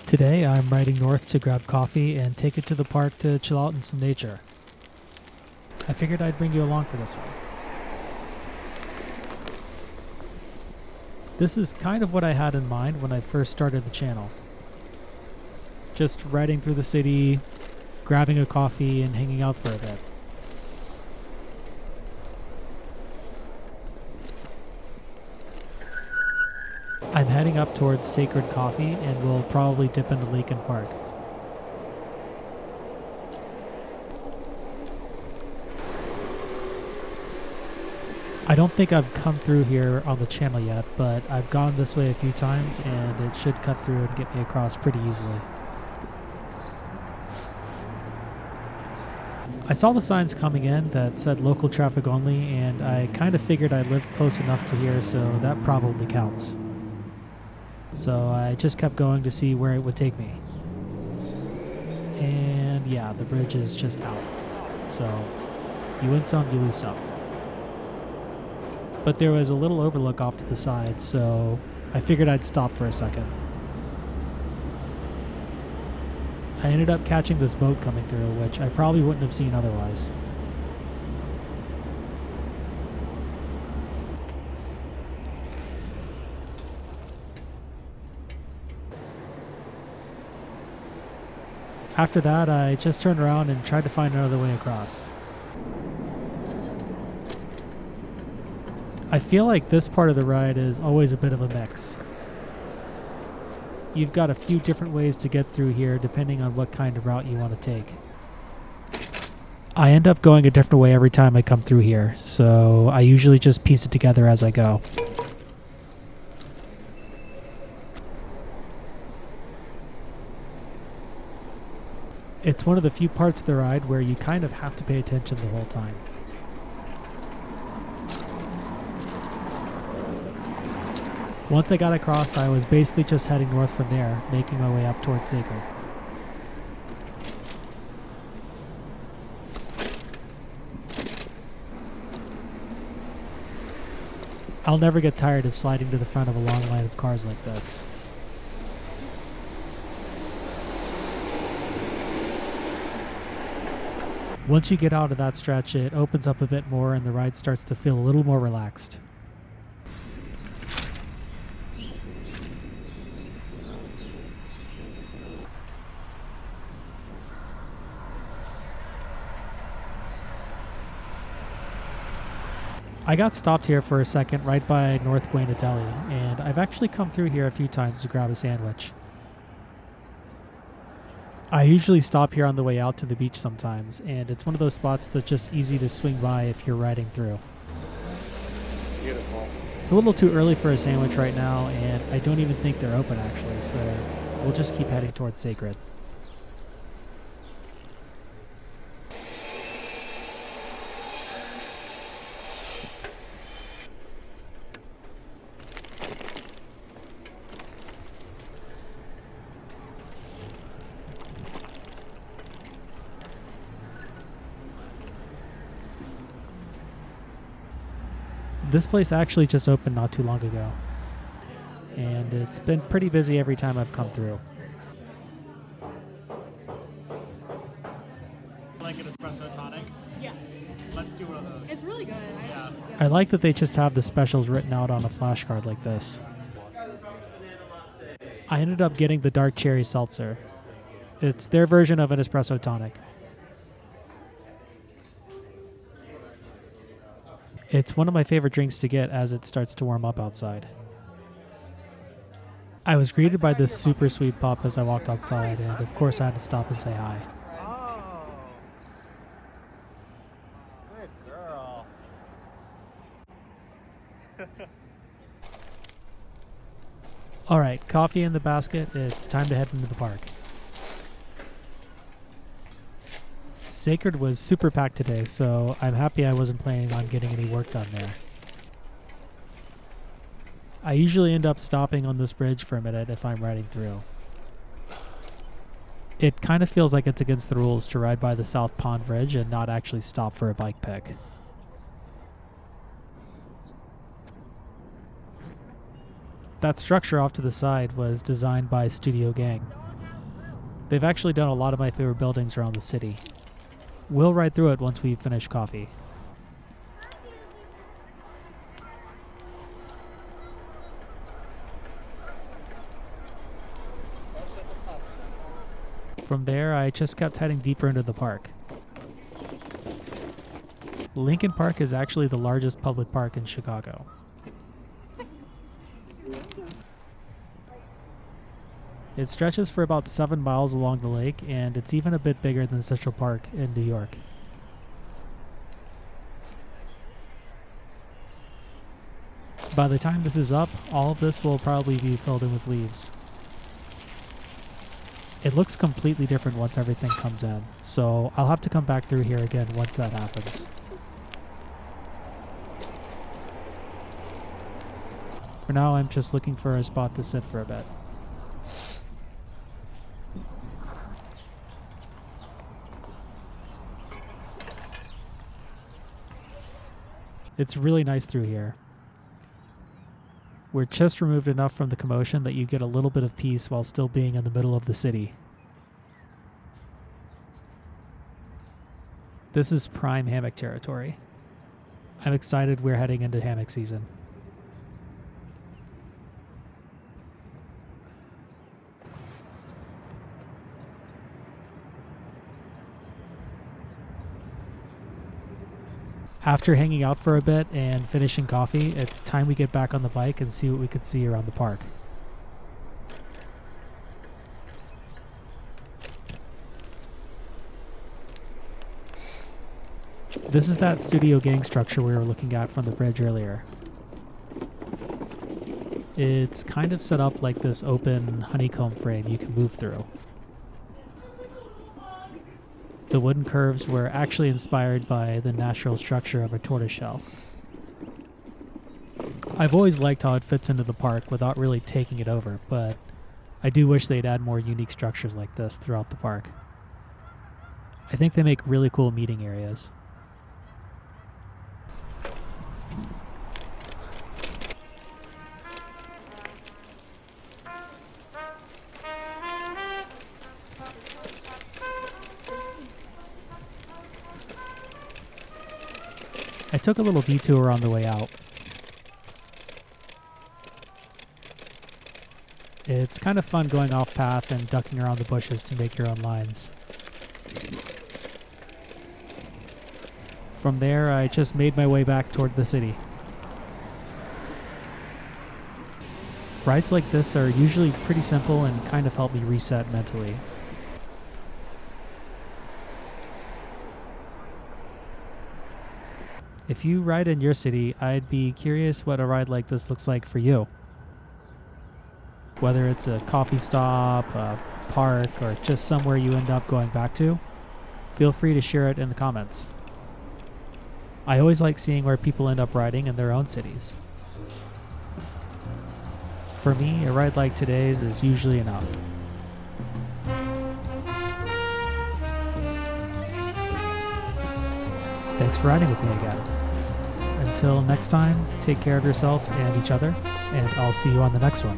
Today I'm riding north to grab coffee and take it to the park to chill out in some nature. I figured I'd bring you along for this one. This is kind of what I had in mind when I first started the channel. Just riding through the city, grabbing a coffee and hanging out for a bit. I'm heading up towards Sākrid Coffee and will probably dip into Lincoln Park. I don't think I've come through here on the channel yet, but I've gone this way a few times and it should cut through and get me across pretty easily. I saw the signs coming in that said local traffic only, and I kind of figured I lived close enough to here, so that probably counts. So I just kept going to see where it would take me. And yeah, the bridge is just out. So you win some, you lose some. But there was a little overlook off to the side, so I figured I'd stop for a second. I ended up catching this boat coming through, which I probably wouldn't have seen otherwise. After that, I just turned around and tried to find another way across. I feel like this part of the ride is always a bit of a mix. You've got a few different ways to get through here depending on what kind of route you want to take. I end up going a different way every time I come through here, so I usually just piece it together as I go. It's one of the few parts of the ride where you kind of have to pay attention the whole time. Once I got across, I was basically just heading north from there, making my way up towards Sākrid. I'll never get tired of sliding to the front of a long line of cars like this. Once you get out of that stretch, it opens up a bit more and the ride starts to feel a little more relaxed. I got stopped here for a second right by North Buena Deli, and I've actually come through here a few times to grab a sandwich. I usually stop here on the way out to the beach sometimes, and it's one of those spots that's just easy to swing by if you're riding through. Beautiful. It's a little too early for a sandwich right now, and I don't even think they're open actually, so we'll just keep heading towards Sākrid. This place actually just opened not too long ago, and it's been pretty busy every time I've come through. Like an espresso tonic? Yeah, Let's do one of those. it's really good. Yeah. I like that they just have the specials written out on a flashcard like this. I ended up getting the dark cherry seltzer. It's their version of an espresso tonic. It's one of my favorite drinks to get as it starts to warm up outside. I was greeted by this super sweet pup as I walked outside, and of course I had to stop and say hi. Oh. Good girl. Alright, coffee in the basket, it's time to head into the park. Sākrid was super packed today, so I'm happy I wasn't planning on getting any work done there. I usually end up stopping on this bridge for a minute if I'm riding through. It kind of feels like it's against the rules to ride by the South Pond Bridge and not actually stop for a bike pick. That structure off to the side was designed by Studio Gang. They've actually done a lot of my favorite buildings around the city. We'll ride through it once we finish coffee. From there, I just kept heading deeper into the park. Lincoln Park is actually the largest public park in Chicago. It stretches for about 7 miles along the lake, and it's even a bit bigger than Central Park in New York. By the time this is up, all of this will probably be filled in with leaves. It looks completely different once everything comes in, so I'll have to come back through here again once that happens. For now, I'm just looking for a spot to sit for a bit. It's really nice through here. We're just removed enough from the commotion that you get a little bit of peace while still being in the middle of the city. This is prime hammock territory. I'm excited we're heading into hammock season. After hanging out for a bit and finishing coffee, it's time we get back on the bike and see what we can see around the park. This is that studio gang structure we were looking at from the bridge earlier. It's kind of set up like this open honeycomb frame you can move through. The wooden curves were actually inspired by the natural structure of a tortoiseshell. I've always liked how it fits into the park without really taking it over, but I do wish they'd add more unique structures like this throughout the park. I think they make really cool meeting areas. I took a little detour on the way out. It's kind of fun going off path and ducking around the bushes to make your own lines. From there, I just made my way back toward the city. Rides like this are usually pretty simple and kind of help me reset mentally. If you ride in your city, I'd be curious what a ride like this looks like for you. Whether it's a coffee stop, a park, or just somewhere you end up going back to, feel free to share it in the comments. I always like seeing where people end up riding in their own cities. For me, a ride like today's is usually enough. Thanks for riding with me again. Until next time, take care of yourself and each other, and I'll see you on the next one.